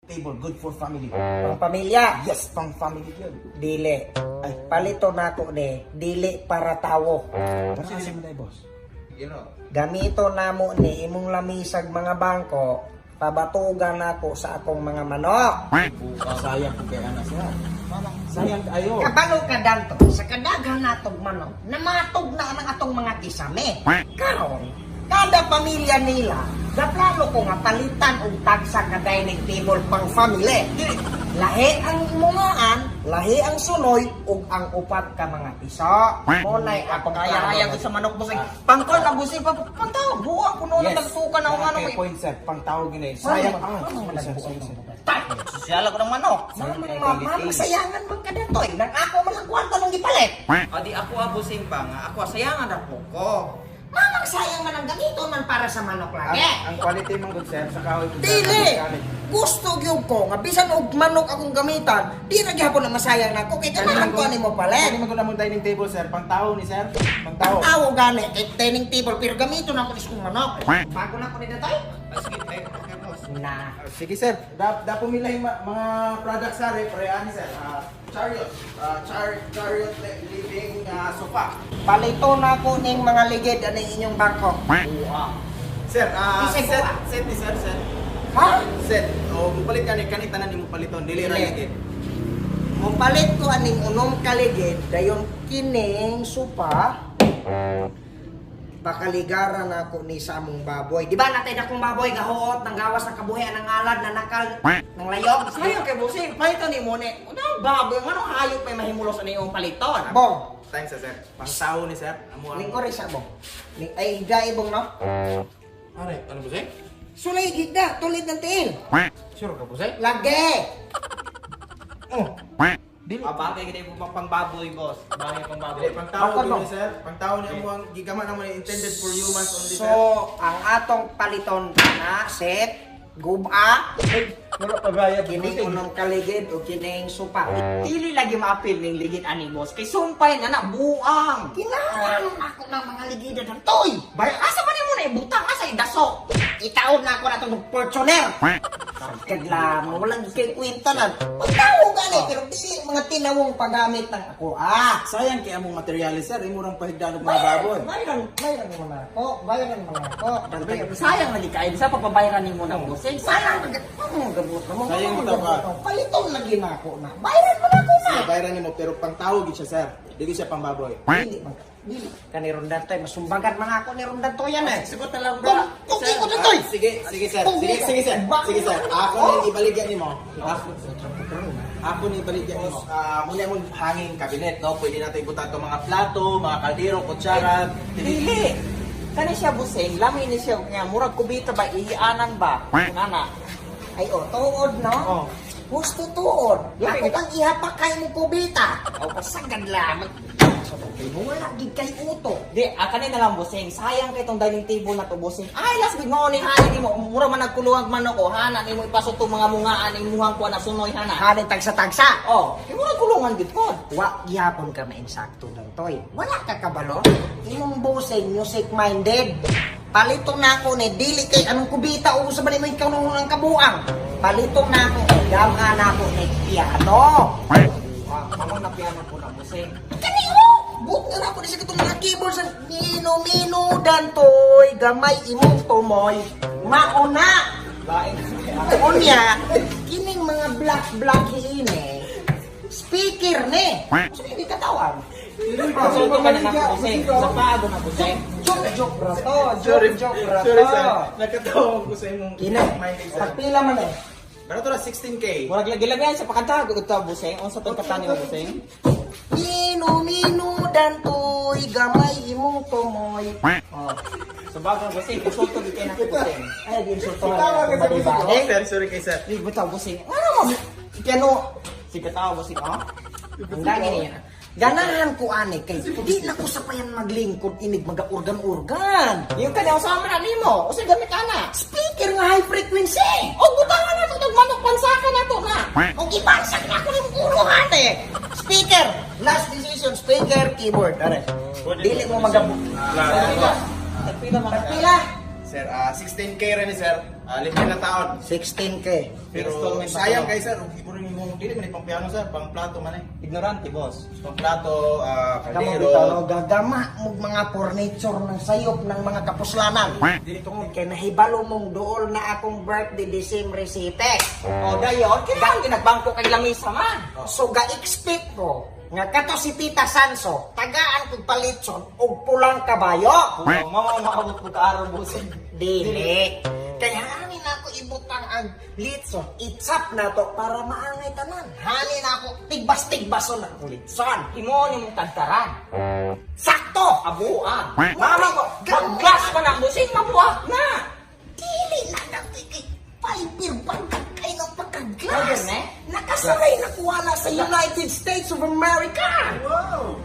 table, good for family. Pang pamilya. Yes, pang family yun. Dili. Ay, palito na ako ni. Dili para tawo. Kasi mo tayo, boss. You know. Gamito na mo ni imong lamisag mga bangko. Pabatugan ako sa akong mga manok. Sayang ko kay anak siya. Sayang kayo. Kabalo ka danto, sa kadaghan natong manok, namatog na ang atong mga kisame. Karon, kada pamilya nila, gaplano ko nga palitan og tagsa ka dining table pang family. Lahi ang mungaan, lahi ang sunoy, ug ang upat ka mga piso. Munay ako Kaya ko sa manok busing. Pangkol na busing pa pantaw. Buwa kuno na tagsukan na ano Okay, eh. point sir. Pang tawag yun eh. Sayang. Siyala ko ng manok. Masayangan man ka dito eh. Nang ako man ang kwarta nung gipalit. Adi ako busing pa nga. Ako sayangan ako ko. Mamang sayang man ang ganito man para sa manok lagi. Ang quality mong good sir, sa kahoy. Dili! Gusto gyud ko nga bisan og manok akong gamitan, di ra gyapon na masayang nako kay kanahan ko ani mo Ano palit. mo na mong dining table sir? Pang tao ni sir? Pang tao. Tawo gani kay dining table pero gamito na ko is kong manok. Bago na ko ni datoy. Sige, okay boss. Na. Sige sir, da pumila yung mga products sir, preani sir. Chariot, chariot living sofa. Palito na ko ning mga ligid ani inyong bangko. Buwa. Sir, Isig set, ko, set ni sir, set. Ha? Set. O mupalit ka ni kanita na ni mupaliton, dili ra Dili. yun. Mupalit ko aning unom kaligid dayon kining supa. Pakaligaran ako ni sa among baboy. Di ba natay na kong baboy gahuot nang gawas ng kabuhian ng alad na nakal ng layog? Sayang kay busing. Palitan ni mo ni. Unang baboy nga nung hayop may mahimulos ani yung paliton. Bong, Time sa sir. Pang tao ni sir. Amo ning ko rin sa bong. Ay, ibong no? Are, ano ba sir? Sulay gigda, tulid ng tiil. Sure ka po sir? Lagi! Oh. Dili. Bagay kita yung pang baboy boss. Bagay pang baboy. Dili, pang tao Bakit din ba? ni sir. Pang tao ni amo ang gigaman naman intended for humans only So, sir. ang atong paliton na set, guba, Wala pa bayad. kining unong kaligid o kining supa. Dili lagi maapil ning ligid ani boss. Kay sumpay na na buang. Kinahanglan ako ng mga ligida ng toy! Bay asa man mo na ibutang asa idaso. Itaon na ako na itong Fortuner! Kadlam, walang kay kwenta na. Pagtawag gani, pero di mga tinawong paggamit ng ako. Sayang kay among materialis sir, imo rang pahigdanog mga baboy. Bayaran mo na ako. Bayaran mo na ako. Sayang lagi kay sa papabayaran nimo na busing. Sayang, Sayang. ang gabot na mo. Sayang Ang ito ka. gabot na. Paliton lagi na ako na. Bayaran mo na ako na. Sige, bayaran nimo pero pang tao gid siya sir. Dili siya pang baboy. Dili, dili. Kani Rondan Toy, masumbagan mga ako ni Rondan Toy yan eh. Sigot na lang Kung ko na Toy! Sige, sige sir. Sige sir. Sige sir. Ako ni ibaligyan nimo. Ako ni ibaligyan nimo. Muna mo hanging cabinet, no? Pwede natin ibutan to mga plato, mga kaldero, kutsara. Dili. Kani siya busing, lamin ni siya nga murag kubita ba ihianan ba? Nana. Ay, tuod, no? Oh. Gusto tuod. Ako kang ihapak kayo mo kubita. O, pasagad lang. Wala gid kay uto. Di, kanina lang busing. Sayang kay tong dining table na to busing. Ay, last big mo ni hanin nimo. Mura man nagkulungan man ako. Hana nimo ipasok tong mga mungaan imuhang ko na sunoy hana. Hanin tagsa-tagsa. Oh, imo nagkulungan gid ko. Wa gihapon ka mainsakto ng toy. Wala ka kabalo. Imong busing music-minded. Palito na ako ni dili kay anong kubita o sa ba nimo ikaw nung kabuang. Palito na ako kay gama na ako ni piano. Ano na piano ko na busing. Kani Buot nga ako ni sa katong mga keyboard sa mino dantoy gamay imong tumoy. Mauna. Lain. Unya, kining mga black hihine. Speaker ni. So hindi katawan. So ito ka na na busing. Sa paago na busing. Joke rato. Sorry, Joke sorry sir. rato. Nakatawag ko sa imong Kina, minding sir. pagpila man eh. Pero to na 16K. Murag lagi-lagi yan sa pakanta. Ito busing. Unsa tong kanta nimo busing? Mino dantoy gamay imong tumoy. Oh. Sa bagong busing. Insulto gid kay na busing. Ay, di insulto. Tawag ka sa busing. Balik. Oh, sir, sorry kay sir. Di bitaw busing. Ano mo? Piano. Sige tao busing. Oh. Ang dami niya. Ganahan ko ani kay di na ko sapayan maglingkod inig maga-organ-organ. Yung kanya sa amra nimo. O sige gamit ana. Speaker nga high frequency. O butangan na to manok pansaka na to na. Kung ibansak na ako ng uruhan eh. Speaker, last decision, speaker, keyboard. Are. Dili mo magabot. Tagpila man. Pila? Sir, 16K rin ni sir. Lima na taon. 16K. Pero Installment pa sayang to. kay sir, ibo rin mo dili man pang piano sir, pang plato man eh. Ignorante, boss. Pang plato, Kamo kaldero. bitaw no, gagama mo mga furniture ng sayop ng mga kapuslanan. Dili tungod kay nahibalo mong duol na akong birthday December 7. O, dayon, kailangan ginagbangko kay lamisa man. So ga-expect ko nga kato si Tita Sanso, tagaan kong palitson og pulang kabayo. Mama, makabot ko ka-araw, bossing. Dili. Kaya hanin ako ibutang ang litson, itsap na to para maangay tanan. Hanin ako tigbas-tigbason ang litson. Imo ni mong tagtaran. Sakto! Abuan. Mama ko, mag-glass pa na, bossing, mabuak na. Dili na natin paipirpan kay ng pagka-glass. Order na eh? Nakasaray na kuha na sa United States of America. Wow.